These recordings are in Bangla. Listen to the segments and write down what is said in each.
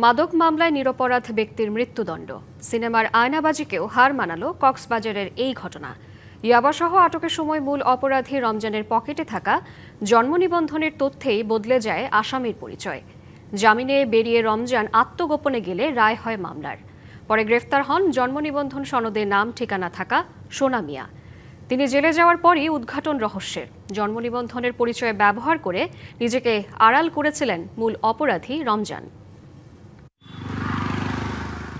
মাদক মামলায় নিরপরাধ ব্যক্তির মৃত্যুদণ্ড। সিনেমার আয়নাবাজিকেও হার মানালো কক্সবাজারের এই ঘটনা। ইয়াবাসহ আটকের সময় মূল অপরাধী রমজানের পকেটে থাকা জন্মনিবন্ধনের তথ্যেই বদলে যায় আসামির পরিচয়। জামিনে বেরিয়ে রমজান আত্মগোপনে গেলে রায় হয় মামলার। পরে গ্রেফতার হন জন্মনিবন্ধন সনদে নাম ঠিকানা থাকা সোনা মিয়া। তিনি জেলে যাওয়ার পরই উদ্ঘাটন রহস্যের। জন্মনিবন্ধনের পরিচয় ব্যবহার করে নিজেকে আড়াল করেছিলেন মূল অপরাধী রমজান।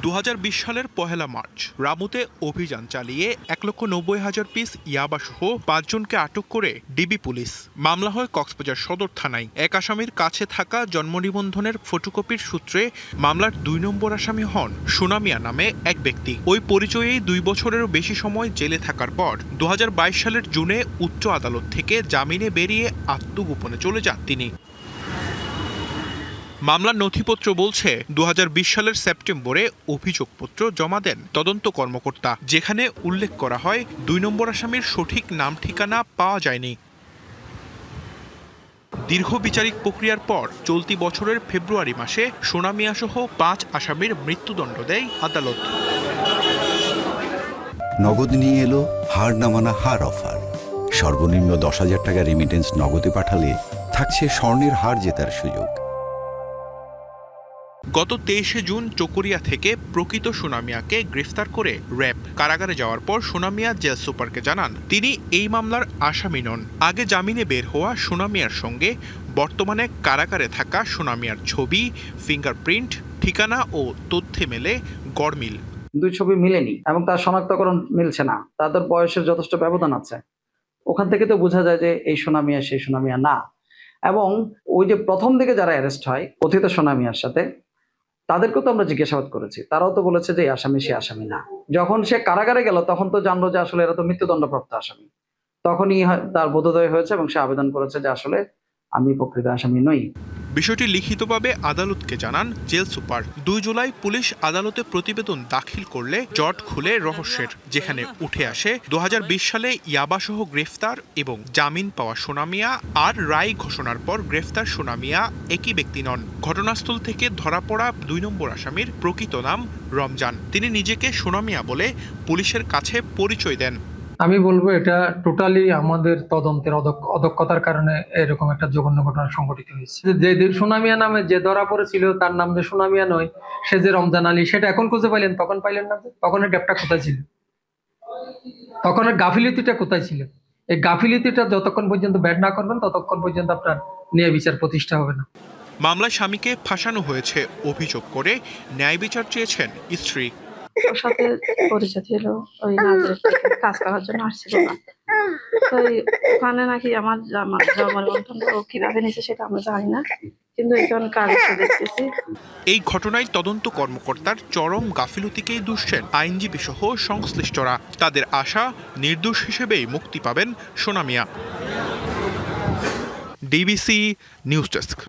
2020 সালের 1 মার্চ রামুতে অভিযান চালিয়ে 1,90,000 পিস ইয়াবাসহ 5 জনকে আটক করে ডিবি পুলিশ। মামলা হয় কক্সবাজার সদর থানায়। এক আসামির কাছে থাকা জন্মনিবন্ধনের ফটোকপির সূত্রে মামলার 2 নম্বর আসামি হন সোনা মিয়া নামে এক ব্যক্তি। ওই পরিচয়েই 2 বছরেরও বেশি সময় জেলে থাকার পর 2022 সালের জুনে উচ্চ আদালত থেকে জামিনে বেরিয়ে আত্মগোপনে চলে যান তিনি। মামলার নথিপত্র বলছে 2020 সালের সেপ্টেম্বরে অভিযোগপত্র জমা দেন তদন্ত কর্মকর্তা, যেখানে উল্লেখ করা হয় 2 নম্বর আসামির সঠিক নাম ঠিকানা পাওয়া যায়নি। দীর্ঘ বিচারিক প্রক্রিয়ার পর চলতি বছরের ফেব্রুয়ারি মাসে সোনা মিয়া সহ 5 আসামির মৃত্যুদণ্ড দেয় আদালত। নগদ নিয়ে এলো হার না মানা হার অফার। সর্বনিম্ন 10,000 টাকা রেমিটেন্স নগদে পাঠালে থাকছে স্বর্ণের হার জেতার সুযোগ। গত 23 জুন চকরিয়া থেকে প্রকৃত সোনা মিয়াকে গ্রেফতার করে র্যাব। কারাগারে যাওয়ার পর সোনা মিয়া জেল সুপারকে জানান তিনি এই মামলার আসামি নন। আগে জামিনে বের হওয়া সোনা মিয়ার সঙ্গে বর্তমানে কারাগারে থাকা সোনা মিয়ার ছবি, ফিঙ্গারপ্রিন্ট, ঠিকানা ও তথ্যে মেলে গড়মিল। 2 ছবি মিলেনি এবং তার শনাক্তকরণ মিলছে না। তাদের বয়সের যথেষ্ট ব্যবধান আছে। ওখান থেকে তো বোঝা যায় যে এই সোনা মিয়া সেই সোনা মিয়া না। এবং ওই যে প্রথম দিকে যারা অ্যারেস্ট হয় কথিত সোনা মিয়ার সাথে, তাদেরকেও তো আমরা জিজ্ঞাসাবাদ করেছি, তারাও তো বলেছে যে আসামি সে আসামি না। যখন সে কারাগারে গেল তখন তো জানলো যে আসলে এরা তো মৃত্যুদণ্ডপ্রাপ্ত আসামি। তখনই তার বোধোদয় হয়েছে এবং সে আবেদন করেছে যে আসলে আমি প্রকৃত আসামি নই। বিষয়টি লিখিতভাবে আদালতকে জানান জেল সুপার। 2 জুলাই পুলিশ আদালতে প্রতিবেদন দাখিল করলে জট খুলে রহস্যের, যেখানে উঠে আসে 2020 সালে ইয়াবাসহ গ্রেফতার এবং জামিন পাওয়া সোনা মিয়া আর রায় ঘোষণার পর গ্রেফতার সোনা মিয়া একই ব্যক্তি নন। ঘটনাস্থল থেকে ধরা পড়া 2 নম্বর আসামির প্রকৃত নাম রমজান। তিনি নিজেকে সোনা মিয়া বলে পুলিশের কাছে পরিচয় দেন। আমি বলবো এটা টোটালি আমাদের তদন্তের অদক্ষতার কারণে এরকম একটা জঘন্য ঘটনা সংঘটিত হয়েছে। যে সোনা মিয়া নামে যে ধরা পড়েছিল তার নাম যে সোনা মিয়া নয়, সে যে রমজান আলী, সেটা এখন খুঁজে পাইলেন, তখন পাইলেন না। তখন এর গ্যাপটা কোথায় ছিল? তখন এর গাফিলতিটা কোথায় ছিল? এই গাফিলতিটা যতক্ষণ পর্যন্ত ব্যাড না করবেন ততক্ষণ পর্যন্ত আপনার ন্যায় বিচার প্রতিষ্ঠা হবে না। মামলায় স্বামীকে ফাঁসানো হয়েছে অভিযোগ করে ন্যায় বিচার চেয়েছেন স্ত্রী। ওর সাথে পরিচয় ছিল, ওই নাজের কাজ করার জন্য আসছিল না। তো ওখানে নাকি আমার জন্মনিবন্ধন ও কিভাবে নিয়েছে সেটা আমরা জানি না, কিন্তু এখন কাগজে দেখতেছি। এই ঘটনায় তদন্ত কর্মকর্তার চরম গাফিলতিকেই দুষছেন আইনজীবী সহ সংশ্লিষ্টরা। তাদের আশা নির্দোষ হিসেবেই মুক্তি পাবেন সোনা মিয়া। DBC news desk.